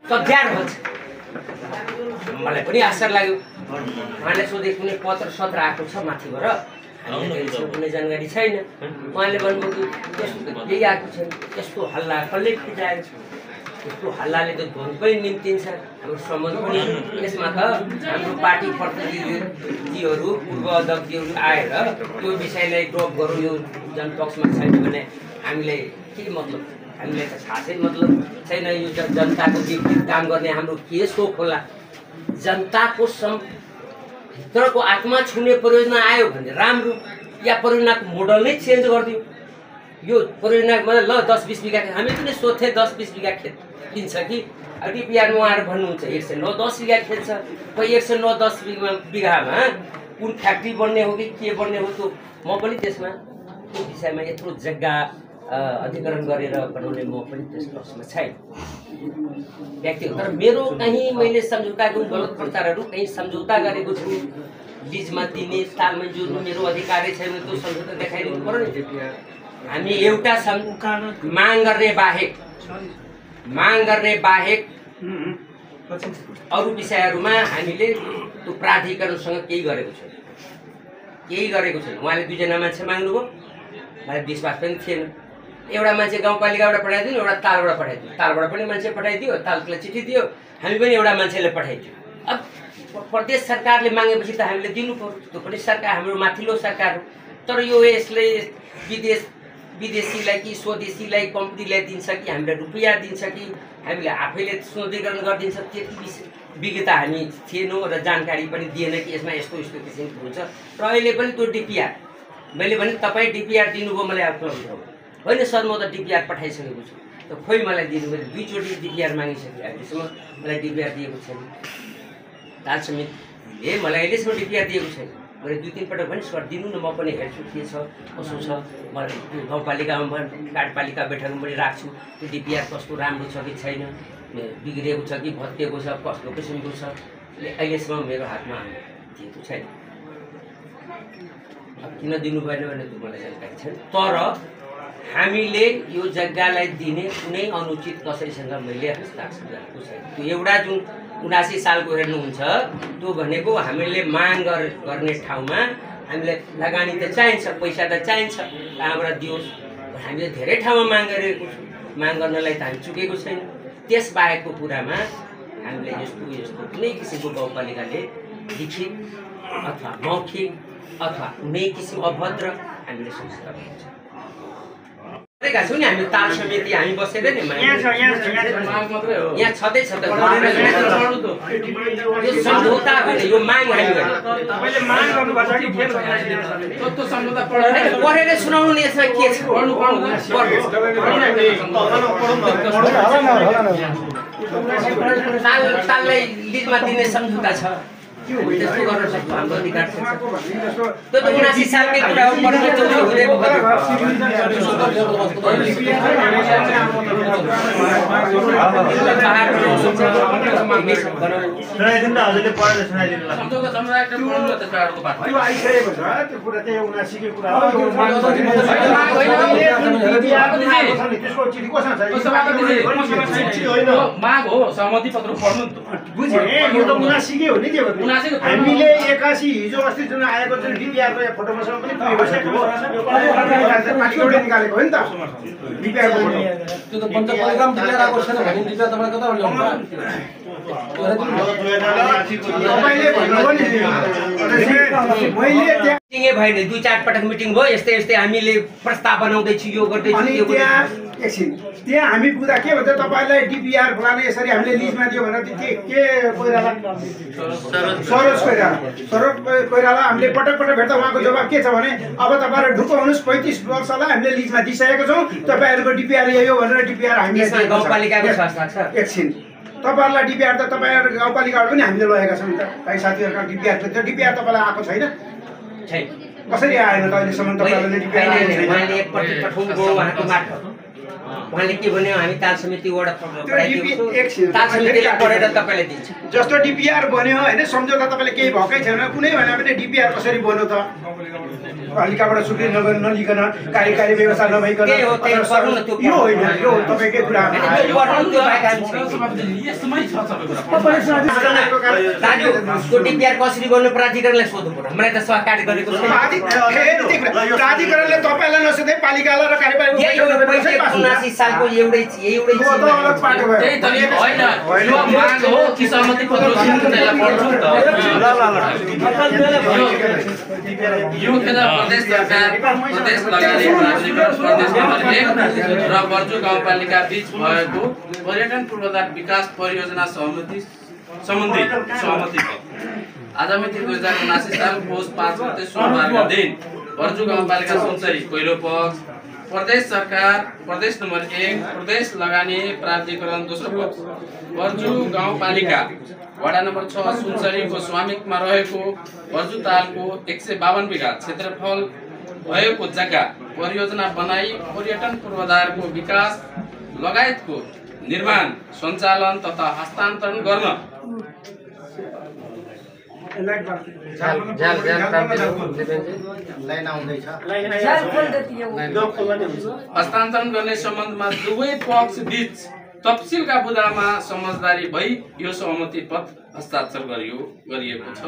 कब्जा हुन्छ। मलाई पनि आश्चर्य लाग्यो। उहाँले सोधे कुनै पत्र सत्र आएको छ माथिबाट, हामीलाई कुनै जानकारी छैन। उहाँले भन्नुभयो कि त्यस्तो केही आएको छैन, त्यस्तो हल्ला कसले फिटाएको छ, त्यस्तो हल्लाले त ध्वनि पनि निम्तिन्छ, हाम्रो सम्बन्ध पनि। यसमा त हाम्रो पार्टी प्रतिनिधिहरू पूर्व अध्यक्षहरू आएर त्यो विषयलाई ड्रप गरौँ, यो जनपक्षमा छैन भने हामीलाई के मतलब, हामीलाई त खासै मतलब छैन। यो जनताको विपरीत काम गर्ने हाम्रो के सोख होला? जनताको भित्रको आत्मा छुने परियोजना आयो भने राम्रो, या परियोजनाको मोडल नै चेन्ज गरिदियो। यो परियोजना मतलब ल 10-20 बिघा हामी पनि सोध्थे 10-20 बिघा खेत किन्छ कि डिपिआरमा उहाँहरू भन्नुहुन्छ 109-10 बिघा खेत छ। कोही 109-10 बिघामा कुन फ्याक्ट्री बन्ने हो कि के बन्ने हो, त्यो म पनि त्यसमा त्यो विषयमा यत्रो जग्गा अधिकरण गरेर बनाउने म पनि त्यस पक्षमा छैन व्यक्तिगत। तर मेरो कहीँ मैले सम्झौताको गलत प्रचारहरू कहीँ सम्झौता गरेको छु, लिजमा दिने तालमा जोड्नु मेरो अधिकारै छैन, त्यो सम्झौता देखाइदिनु पर्यो नि। हामी एउटा माग गर्ने बाहेक अरू विषयहरूमा हामीले त्यो प्राधिकरणसँग केही गरेको छैन। उहाँले 2 जना मान्छे माग्नुभयो, मलाई विश्वास पनि थिएन। एउटा मान्छे गाउँपालिकाबाट पठाइदिनु, एउटा तालबाट पठाइदियो, तालबाट पनि मान्छे पठाइदियो, ताललाई चिठी दियो, हामी पनि एउटा मान्छेले पठाइदियो। अब प्रदेश सरकारले मागेपछि त हामीले दिनु पर्यो, त्यो पनि सरकार हाम्रो माथिल्लो सरकार हो। तर यो यसले विदेशीलाई कि स्वदेशीलाई कम्पनीलाई दिन्छ कि हामीलाई रुपियाँ दिन्छ कि हामीले आफैले शुद्धिकरण गरिदिन्छ, त्यति विज्ञता हामी थिएनौँ र जानकारी पनि दिएन कि यसमा यस्तो किसिमको हुन्छ। र अहिले पनि त्यो डिपिआर मैले भने तपाईँ डिपिआर दिनुभयो, मलाई आफ्नो होइन सर म त डिपिआर पठाइसकेको छु, त खोइ मलाई दिनु, मैले 2 चोटि डिपिआर मागिसकेँ, अहिलेसम्म मलाई डिपिआर दिएको छैन। ताल समितिले मलाई अहिलेसम्म डिपिआर दिएको छैन। मैले 2-3 पटक पनि सर दिनु न, म पनि हेर्छु के छ कसो छ, मलाई त्यो गाउँपालिकामा कार्यपालिका बैठकमा पनि राख्छु, त्यो डिपिआर कस्तो राम्रो छ कि छैन, बिग्रिएको छ कि भत्किएको छ, कस्तो किसिमको छ, अहिलेसम्म मेरो हातमा दिएको छैन। अब किन दिनु भएन भने त्यो मलाई जानकारी छैन। तर हामीले यो जग्गालाई दिने कुनै अनुचित कसैसँग मैले हस्ताक्षर गरेको छैन। त्यो एउटा जुन 79 सालको हेर्नुहुन्छ, त्यो भनेको हामीले माग गर्ने ठाउँमा हामीलाई लगानी त चाहिन्छ, पैसा त चाहिन्छ, कहाँबाट दियोस्। हामीले धेरै ठाउँमा माग गरेको छौँ, माग गर्नलाई त हामी चुकेको छैन। त्यसबाहेकको कुरामा हामीले यस्तो कुनै किसिमको गाउँपालिकाले लिखित अथवा मौखिक अथवा कुनै किसिम अभद्र हामीले संस्कार हुन्छ गरेका छौँ नि। हामी ताल समिति हामी बसेर नि यहाँ छँदैछ त, यो सम्झौता भने यो माग हामी पढेर सुनाउनु नि, यसमा के छ ताललाई लिजमा दिने सम्झौता छ, त्यस्तो गर्न सक्छ, हाम्रो अधिकार छ। त्यो त 79 सालकै कुरा हो, माग हो, सहमति पत्र पढ्नु नि त बुझ्यो। यो त 79 हो नि, त्यो हामीले 81 हिजो अस्ति जुन आएको जुन डिपिआरको या फोटोसँग पनि पुगिसकेको हो, पालिकाले निकालेको हो नि त डिपिआरको फोटो। त्यो त पञ्चायतपालिकामा डिपिआर आएको छैन भने डिपिआर तपाईले कता ल्याउनु भयो? तपाईले भन्नुभयो नि मैले मिटिङै भएन, 2-4 पटक मिटिङ भयो, यस्तै हामीले प्रस्ताव बनाउँदैछु, यो गर्दैछु, यो एकछिन त्यहाँ हामी पुग्दा के भन्छ, तपाईँलाई डिपिआर फलाने यसरी हामीले लिजमा दियो भनेर के कोइराला सरोज कोइराला हामीले पटक भेट्दा उहाँको जवाब के छ भने अब तपाईँहरू ढुक्क हुनुहोस्, 35 वर्षलाई हामीले लिजमा दिइसकेको छौँ, तपाईँहरूको डिपिआर यही हो भनेर डिपिआर हामीले गाउँपालिकाको हस्ताक्षर। एकछिन तपाईँहरूलाई डिपिआर त तपाईँहरू गाउँपालिकाबाट पनि हामीले लगेका छौँ नि त, कहीँ साथीहरूका डिपिआर छ, त्यो डिपिआर तपाईँलाई आएको छैन? कसरी आएन त अहिलेसम्म तपाईँहरूले डिपिआर? उहाँले के भन्यो, हामी ताल समिति वडा ताल समितिले पढेर तपाईँलाई दिन्छ। जस्तो डिपिआर बन्यो होइन, सम्झौता तपाईँले केही भएकै छैन, कुनै भने पनि डिपिआर कसरी बन्यो त? पालिकाबाट स्वीकृति नलिकन कार्यकारी व्यवस्था नभइकन त्यही हो, त्यही गर्नु न त्यो यो होइन यो तपाईँकै कुरा त्यो गर्नु त्यो बाहेक हामी छैन। दाजु त्यो डिपिआर कसरी गर्नु प्राधिकरणलाई सोध्नु पर्यो। मलाई त सहकारी गरेको छैन। प्राधिकरणले तपाईँलाई नसोधे पालिकालाई र कार्यकारी यही हो 1979 सालको एउटै अलग पाटो भयो। त्यही त नि होइन यो माग हो कि सहमति पत्र त्यसलाई पढ्छु त यो खेला प्रदेश सरकार प्रदेश लगायत प्राधिकरण प्रदेश नम्बर 1 र बर्जु गाउँपालिका बीच भएको पर्यटन पूर्वाधार विकास परियोजना सम्बन्धी सहमति आज मिति 2079 साल पौष 5 गते सोमबारका दिन बर्जु गाउँपालिका सुनसरी पहिलो पक्ष प्रदेश सरकार प्रदेश नम्बर 1 प्रदेश लगानी प्राधिकरण दोस्रो पक्ष बर्जु गाउँपालिका वडा नम्बर 6 सुनसरीको स्वामित्वमा रहेको बर्जु तालको 152 बिघा क्षेत्रफल भएको जग्गा परियोजना बनाई पर्यटन पूर्वाधारको विकास लगायतको निर्माण सञ्चालन तथा हस्तान्तरण गर्न हस्तान्तरण गर्ने सम्बन्धमा दुवै पक्ष बीच तफसिलका बुदामा समझदारी भई यो सहमति पत्र हस्ताक्षर गरिएको छ।